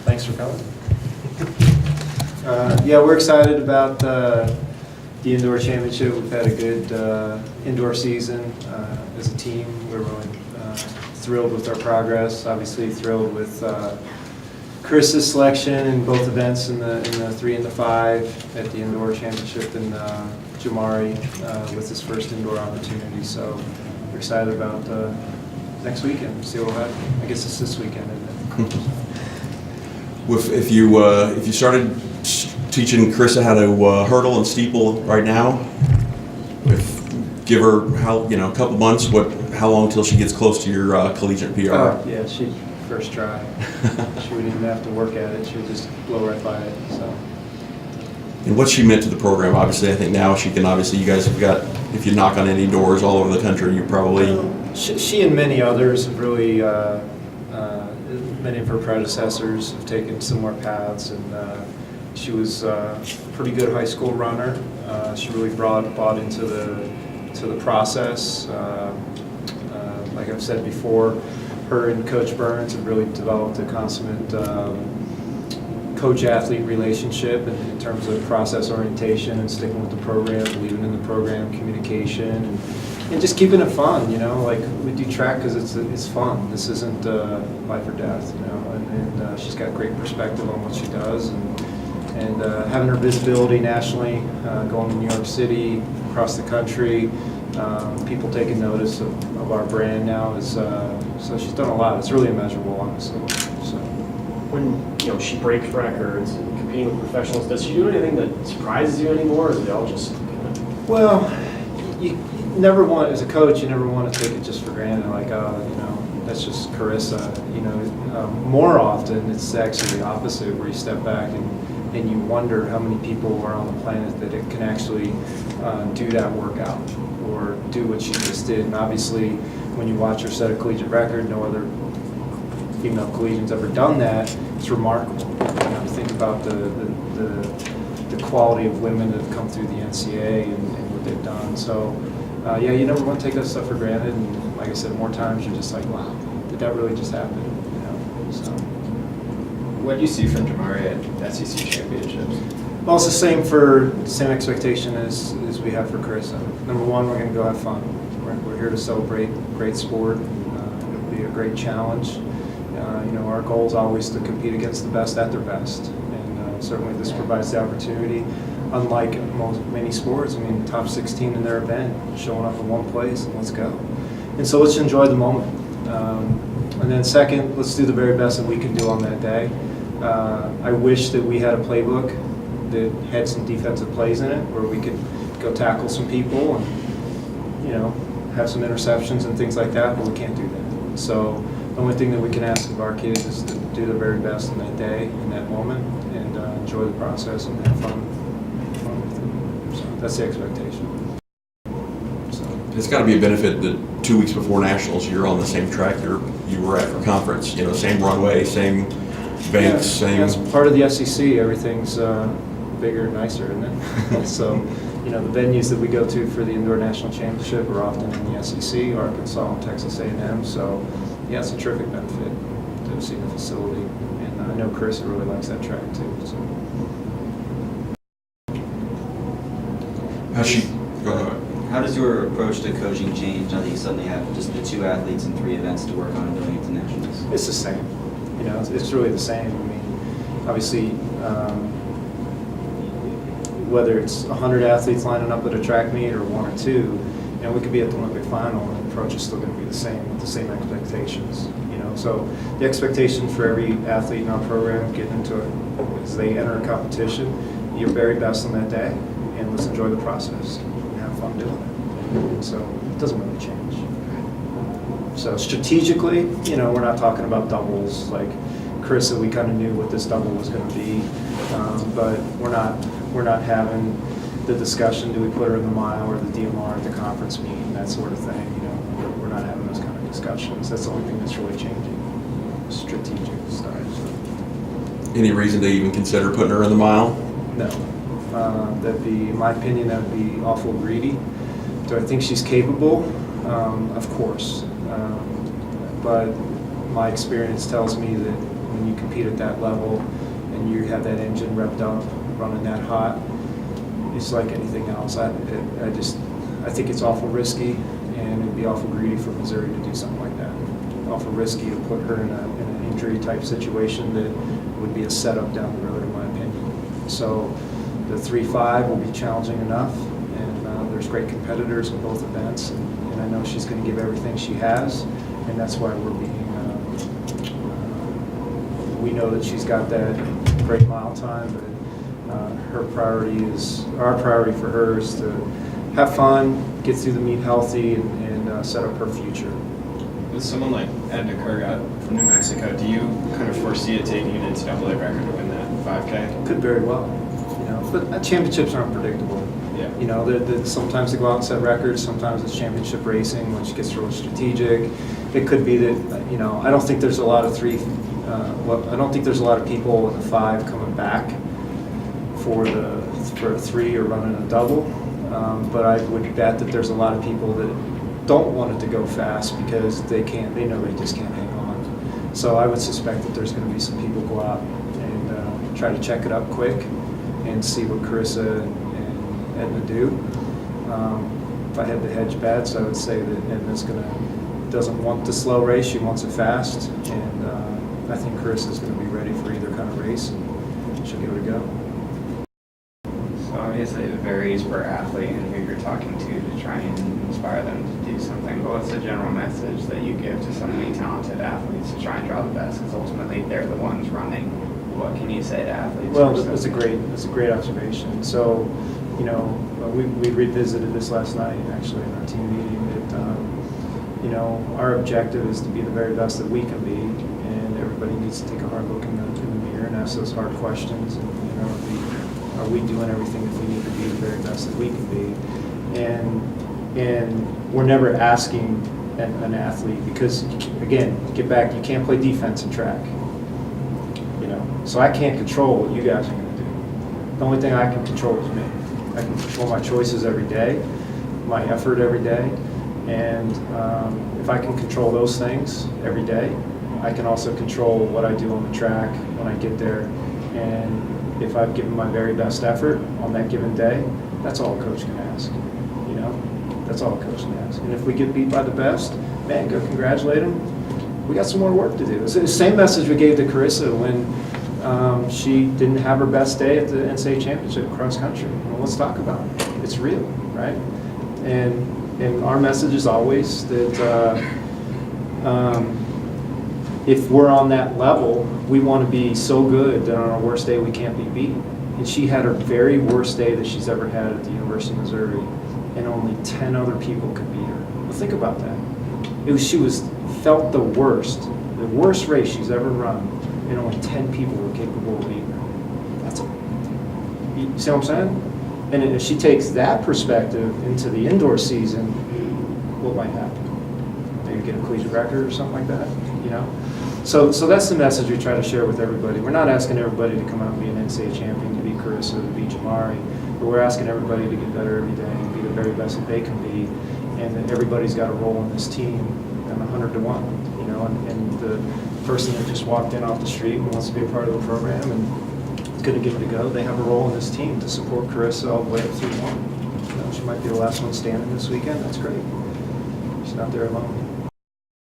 Thanks for coming. Yeah, we're excited about the indoor championship. We've had a good indoor season as a team. We're really thrilled with our progress. Obviously thrilled with Karissa's selection in both events in the 3 and the 5 at the indoor championship, and Jamari with his first indoor opportunity. So we're excited about next weekend. See what we'll have. I guess it's this weekend, isn't it? If you started teaching Karissa how to hurdle and steeple right now, give her a couple months. How long till she gets close to your collegiate PR? Yeah, she'd first try. She wouldn't even have to work at it. She would just blow right by it. So. And what's she meant to the program? Obviously, I think now she can. Obviously, you guys have got. If you knock on any doors all over the country, you probably. She and many others have really. Many of her predecessors have taken similar paths, and she was a pretty good high school runner. She really bought into the process. Like I've said before, her and Coach Burns have really developed a consummate coach-athlete relationship in terms of process orientation and sticking with the program, believing in the program, communication, and just keeping it fun. Like we do track because it's fun. This isn't life or death, and she's got great perspective on what she does, and having her visibility nationally, going to New York City, across the country, people taking notice of our brand now is so she's done a lot. It's really immeasurable, honestly. So when she breaks records and competing with professionals, does she do anything that surprises you anymore, or is it all just Well, you never want, as a coach, you never want to take it just for granted, like that's just Karissa. More often it's actually the opposite, where you step back and you wonder how many people are on the planet that it can actually do that workout or do what she just did. And obviously, when you watch her set a collegiate record, no other female collegian's ever done that. It's remarkable. Think about the quality of women that have come through the NCAA and what they've done. So, yeah, you never want to take that stuff for granted. And like I said, more times you're just like, wow, did that really just happen? So. What do you see from Jamari at SEC championships? Well, it's the same expectation as we have for Karissa. Number one, we're going to go have fun. We're here to celebrate great sport. It'll be a great challenge. Our goal is always to compete against the best at their best, and certainly this provides the opportunity. Unlike many sports, top 16 in their event, showing up in one place, and let's go. And so let's enjoy the moment. And then second, let's do the very best that we can do on that day. I wish that we had a playbook that had some defensive plays in it, where we could go tackle some people and have some interceptions and things like that, but we can't do that. So the only thing that we can ask of our kids is to do their very best in that day, in that moment, and enjoy the process and have fun with it. So that's the expectation. It's got to be a benefit that 2 weeks before nationals, you're on the same track you were at for conference. Same runway, same banks, same. Yeah, it's part of the SEC. Everything's bigger and nicer, isn't it? So, the venues that we go to for the indoor national championship are often in the SEC, Arkansas, and Texas A&M. So, yeah, it's a terrific benefit to see the facility, and I know Karissa really likes that track too. So. How does your approach to coaching change now that you suddenly have just the 2 athletes and 3 events to work on going into nationals? It's the same. It's really the same. Obviously, whether it's 100 athletes lining up at a track meet or 1 or 2, we could be at the Olympic final, and the approach is still going to be the same, with the same expectations. So the expectation for every athlete in our program getting into it as they enter a competition, your very best on that day, and let's enjoy the process and have fun doing it. So it doesn't really change. So strategically, we're not talking about doubles like Karissa. We kind of knew what this double was going to be, but we're not having the discussion, do we put her in the mile or the DMR at the conference meet and that sort of thing. We're not having those kind of discussions. That's the only thing that's really changing, strategic stuff. So. Any reason to even consider putting her in the mile? No. That'd be, in my opinion, that would be awful greedy. Do I think she's capable? Of course. But my experience tells me that when you compete at that level and you have that engine revved up, running that hot, it's like anything else. I think it's awful risky, and it'd be awful greedy for Missouri to do something like that. Awful risky to put her in an injury type situation that would be a setup down the road, in my opinion. So the 3-5 will be challenging enough, and there's great competitors in both events, and I know she's going to give everything she has, and that's why we're being. We know that she's got that great mile time, but our priority for her is to have fun, get through the meet healthy, and set up her future. With someone like Edna Kurgat from New Mexico, do you kind of foresee it taking an NCAA record to win that 5K? Could very well, but championships aren't predictable. Yeah. Sometimes they go out and set records, sometimes it's championship racing, which gets really strategic. It could be that, I don't think there's a lot of I don't think there's a lot of people in the 5 coming back for a 3 or running a double, but I would bet that there's a lot of people that don't want it to go fast because they know they just can't hang on. So I would suspect that there's going to be some people go out and try to check it up quick and see what Karissa and Edna do. If I had to hedge bets, I would say that Edna's doesn't want the slow race, she wants it fast, and I think Karissa's going to be ready for either kind of race, and she'll give it a go. So obviously it varies per athlete and who you're talking to try and inspire them to do something, but what's the general message that you give to so many talented athletes to try and draw the best, because ultimately they're the ones running? What can you say to athletes? Well, that's a great observation. So, we revisited this last night actually in our team meeting, that our objective is to be the very best that we can be, and everybody needs to take a hard look in the mirror and ask those hard questions. And, are we doing everything that we need to be the very best that we can be? And we're never asking an athlete, because again, get back, you can't play defense in track. So I can't control what you guys are going to do. The only thing I can control is me. I can control my choices every day, my effort every day, and if I can control those things every day, I can also control what I do on the track when I get there. And if I've given my very best effort on that given day, that's all a coach can ask. That's all a coach can ask. And if we get beat by the best, man, go congratulate them. We got some more work to do. It's the same message we gave to Karissa when she didn't have her best day at the NCAA championship cross country. Well, let's talk about it. It's real, right? And our message is always that if we're on that level, we want to be so good that on our worst day we can't be beat. And she had her very worst day that she's ever had at the University of Missouri, and only 10 other people could beat her. Well, think about that. She felt the worst race she's ever run, and only 10 people were capable of beating her. You see what I'm saying? And if she takes that perspective into the indoor season, what might happen? Maybe get a collegiate record or something like that, So that's the message we try to share with everybody. We're not asking everybody to come out and be an NCAA champion, to beat Karissa, to beat Jamari, but we're asking everybody to get better every day and be the very best that they can be, and that everybody's got a role in this team, and 100 to 1, and the person that just walked in off the street and wants to be a part of the program and is going to give it a go, they have a role in this team to support Karissa all the way up through 1. She might be the last one standing this weekend. That's great. She's not there alone.